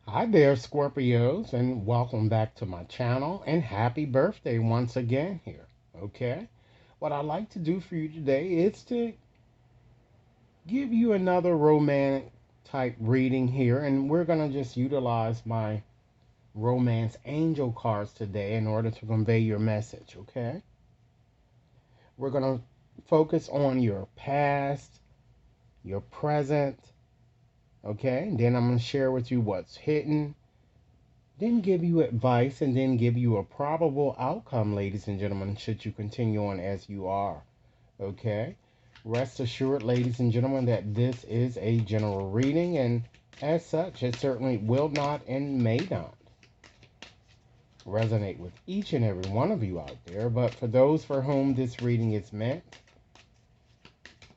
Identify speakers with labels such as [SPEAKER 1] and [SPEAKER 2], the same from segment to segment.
[SPEAKER 1] Hi there, Scorpios, and welcome back to my channel and happy birthday once again here. Okay, what I'd like to do for you today is to give you another romantic type reading here, and we're going to just utilize my romance angel cards today in order to convey your message. Okay, we're going to focus on your past, your present, okay, and then I'm going to share with you what's hidden, then give you advice, and then give you a probable outcome, ladies and gentlemen, should you continue on as you are. Okay? Rest assured, ladies and gentlemen, that this is a general reading, and as such, it certainly will not and may not resonate with each and every one of you out there. But for those for whom this reading is meant,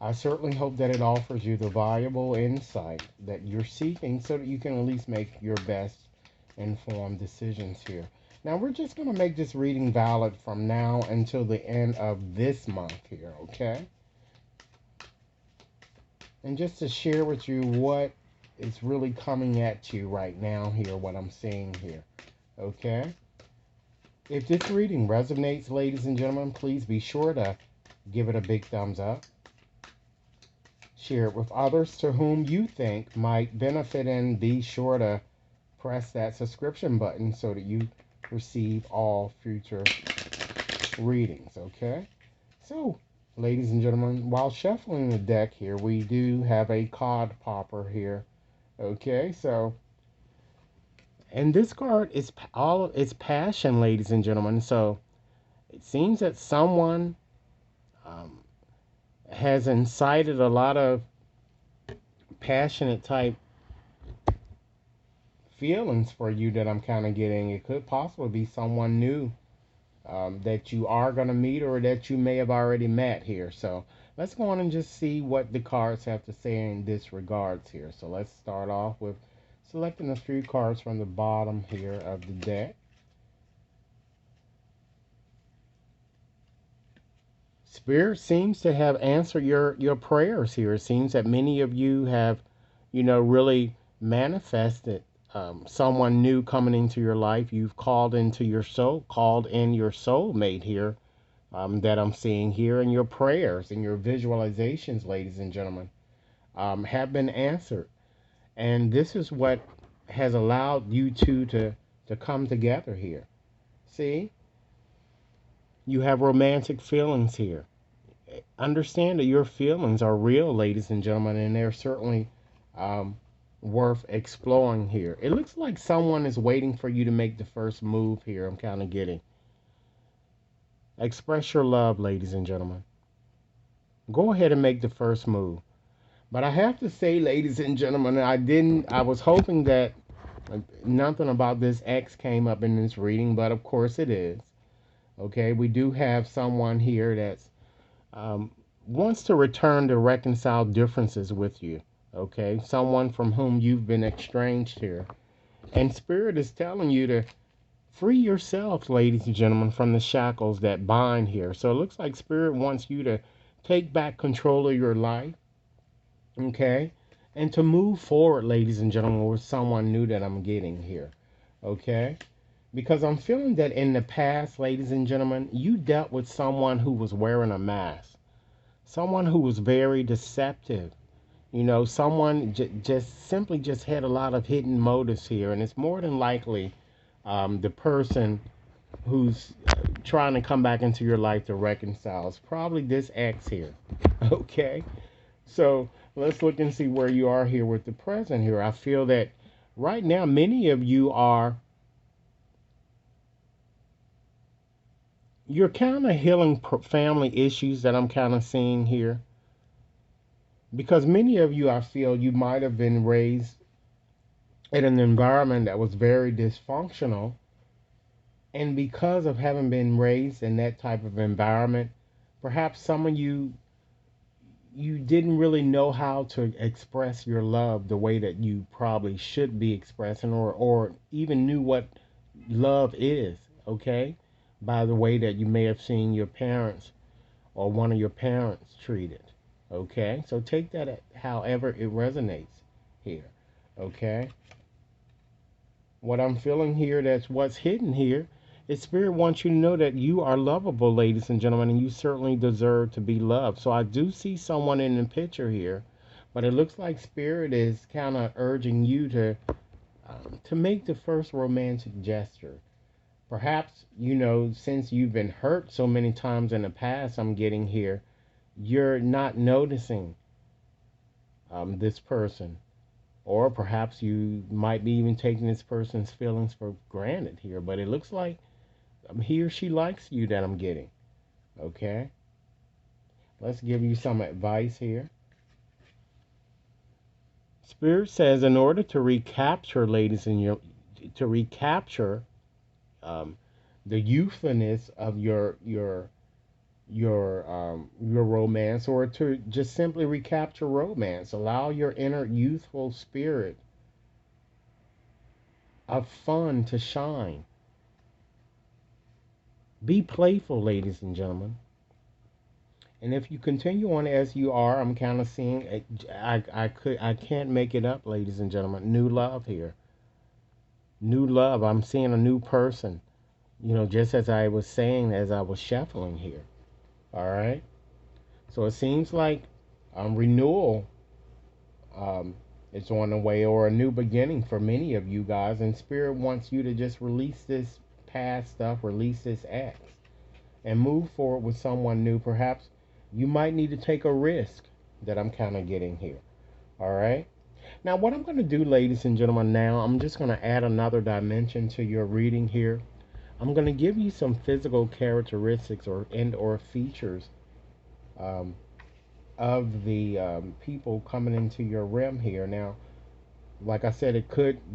[SPEAKER 1] I certainly hope that it offers you the valuable insight that you're seeking so that you can at least make your best informed decisions here. Now, we're just going to make this reading valid from now until the end of this month here, okay? And just to share with you what is really coming at you right now here, what I'm seeing here, okay? If this reading resonates, ladies and gentlemen, please be sure to give it a big thumbs up. Share it with others to whom you think might benefit, and be sure to press that subscription button so that you receive all future readings, okay? So, ladies and gentlemen, while shuffling the deck here, we do have a card popper here, okay? So, and this card is all it's passion, ladies and gentlemen. So, it seems that someone um, has incited a lot of passionate type feelings for you that I'm kind of getting. It could possibly be someone new that you are going to meet or that you may have already met here. So let's go on and just see what the cards have to say in this regards here. So let's start off with selecting a few cards from the bottom here of the deck. Spirit seems to have answered your prayers here. It seems that many of you have, really manifested someone new coming into your life. You've called into your soul, called in your soulmate here, that I'm seeing here, and your prayers and your visualizations, ladies and gentlemen, have been answered. And this is what has allowed you two to come together here. See, you have romantic feelings here. Understand that your feelings are real, ladies and gentlemen, and they're certainly um, worth exploring here. It looks like someone is waiting for you to make the first move here. I'm kind of getting. Express your love, ladies and gentlemen. Go ahead and make the first move. But I have to say, ladies and gentlemen, I was hoping that nothing about this X came up in this reading, but of course it is. Okay, we do have someone here that's um, wants to return to reconcile differences with you. Okay, someone from whom you've been estranged here. And Spirit is telling you to free yourself, ladies and gentlemen, from the shackles that bind here. So it looks like Spirit wants you to take back control of your life, okay? And to move forward, ladies and gentlemen, with someone new that I'm getting here, okay? Because I'm feeling that in the past, ladies and gentlemen, you dealt with someone who was wearing a mask, someone who was very deceptive. Someone just simply just had a lot of hidden motives here, and it's more than likely the person who's trying to come back into your life to reconcile is probably this ex here. Okay, so let's look and see where you are here with the present here. I feel that right now many of you you're kind of healing family issues that I'm kind of seeing here, because many of you, I feel, you might have been raised in an environment that was very dysfunctional, and because of having been raised in that type of environment, perhaps some of you didn't really know how to express your love the way that you probably should be expressing, or even knew what love is, okay? By the way that you may have seen your parents or one of your parents treated, okay? So take that however it resonates here, okay? What I'm feeling here, that's what's hidden here, is Spirit wants you to know that you are lovable, ladies and gentlemen, and you certainly deserve to be loved. So I do see someone in the picture here, but it looks like Spirit is kind of urging you to make the first romantic gesture. Perhaps, since you've been hurt so many times in the past, I'm getting here, you're not noticing this person. Or perhaps you might be even taking this person's feelings for granted here. But it looks like he or she likes you that I'm getting. Okay? Let's give you some advice here. Spirit says in order to recapture, ladies and to recapture um, the youthfulness of your romance, or to just simply recapture romance, allow your inner youthful spirit of fun to shine. Be playful, ladies and gentlemen. And if you continue on as you are, I'm kind of seeing I can't make it up, ladies and gentlemen. New love here. New love. I'm seeing a new person. Just as I was saying as I was shuffling here. All right. So it seems like renewal um, is on the way, or a new beginning for many of you guys. And Spirit wants you to just release this past stuff, release this ex, and move forward with someone new. Perhaps you might need to take a risk that I'm kind of getting here. All right. Now, what I'm going to do, ladies and gentlemen, now I'm just going to add another dimension to your reading here. I'm going to give you some physical characteristics or features um, of the people coming into your realm here. Now, like I said,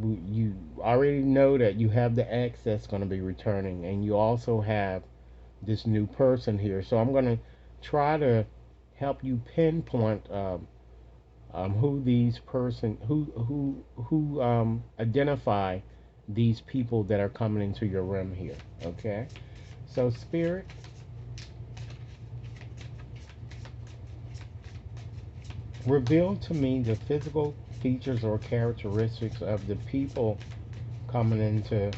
[SPEAKER 1] you already know that you have the ex that's going to be returning, and you also have this new person here. So I'm going to try to help you pinpoint who these person who identify these people that are coming into your realm here. Okay, so Spirit, reveal to me the physical features or characteristics of the people coming into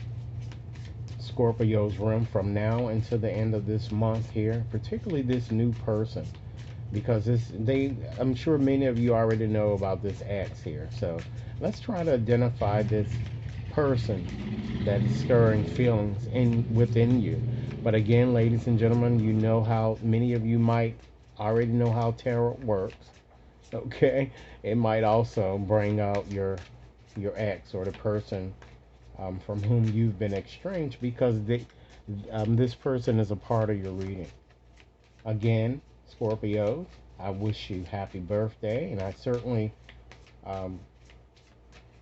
[SPEAKER 1] Scorpio's realm from now until the end of this month here, particularly this new person, because I'm sure many of you already know about this X here. So let's try to identify this person that is stirring feelings within you. But again, ladies and gentlemen, you know how many of you might already know how tarot works. Okay, it might also bring out your ex or the person from whom you've been estranged, because this person is a part of your reading. Again, Scorpios, I wish you happy birthday, and I certainly um,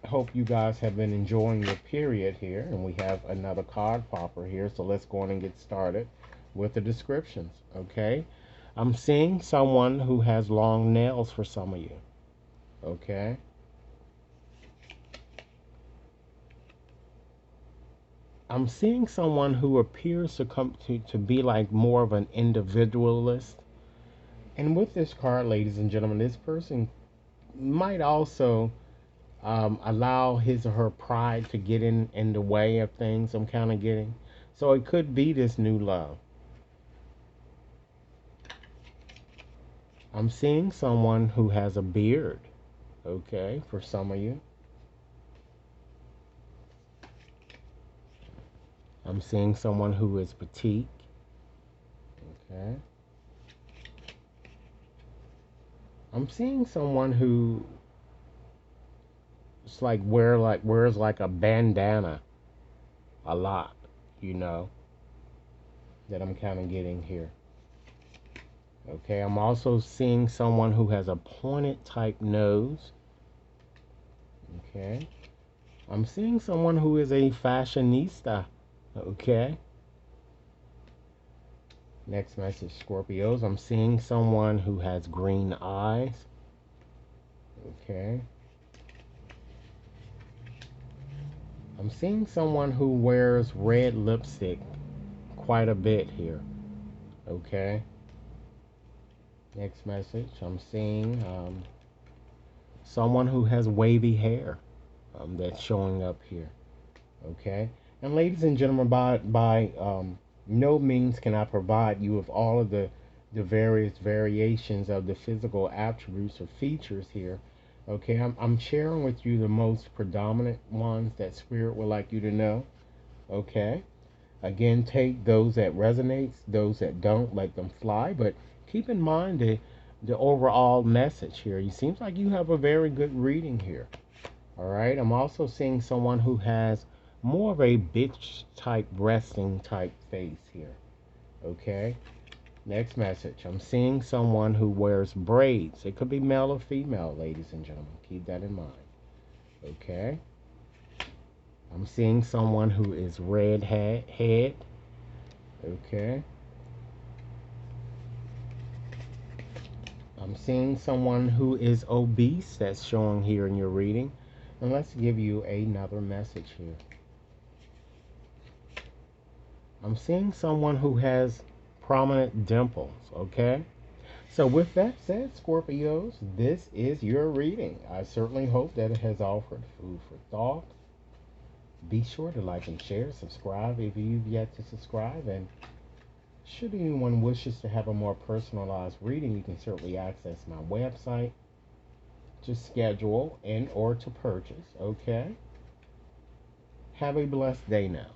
[SPEAKER 1] hope you guys have been enjoying your period here. And we have another card popper here, so let's go on and get started with the descriptions. Okay, I'm seeing someone who has long nails for some of you. Okay, I'm seeing someone who appears to come to be like more of an individualist. And with this card, ladies and gentlemen, this person might also allow his or her pride to get in the way of things. I'm kind of getting. So it could be this new love. I'm seeing someone who has a beard. Okay, for some of you. I'm seeing someone who is petite. Okay. I'm seeing someone who it's like wears like a bandana a lot, you know, that I'm kind of getting here. Okay, I'm also seeing someone who has a pointed type nose. Okay. I'm seeing someone who is a fashionista. Okay. Next message, Scorpios. I'm seeing someone who has green eyes. Okay. I'm seeing someone who wears red lipstick quite a bit here. Okay. Next message, I'm seeing someone who has wavy hair that's showing up here. Okay? And ladies and gentlemen, by no means can I provide you with all of the various variations of the physical attributes or features here. Okay, I'm sharing with you the most predominant ones that Spirit would like you to know. Okay? Again, take those that resonates, those that don't, let them fly. But keep in mind the overall message here. It seems like you have a very good reading here. All right. I'm also seeing someone who has more of a bitch type resting type face here. Okay. Next message. I'm seeing someone who wears braids. It could be male or female, ladies and gentlemen. Keep that in mind. Okay. I'm seeing someone who is red head. Okay. I'm seeing someone who is obese. That's showing here in your reading. And let's give you another message here. I'm seeing someone who has prominent dimples, okay? So, with that said, Scorpios, this is your reading. I certainly hope that it has offered food for thought. Be sure to like and share, subscribe if you've yet to subscribe, and should anyone wishes to have a more personalized reading, you can certainly access my website to schedule and or to purchase, okay? Have a blessed day now.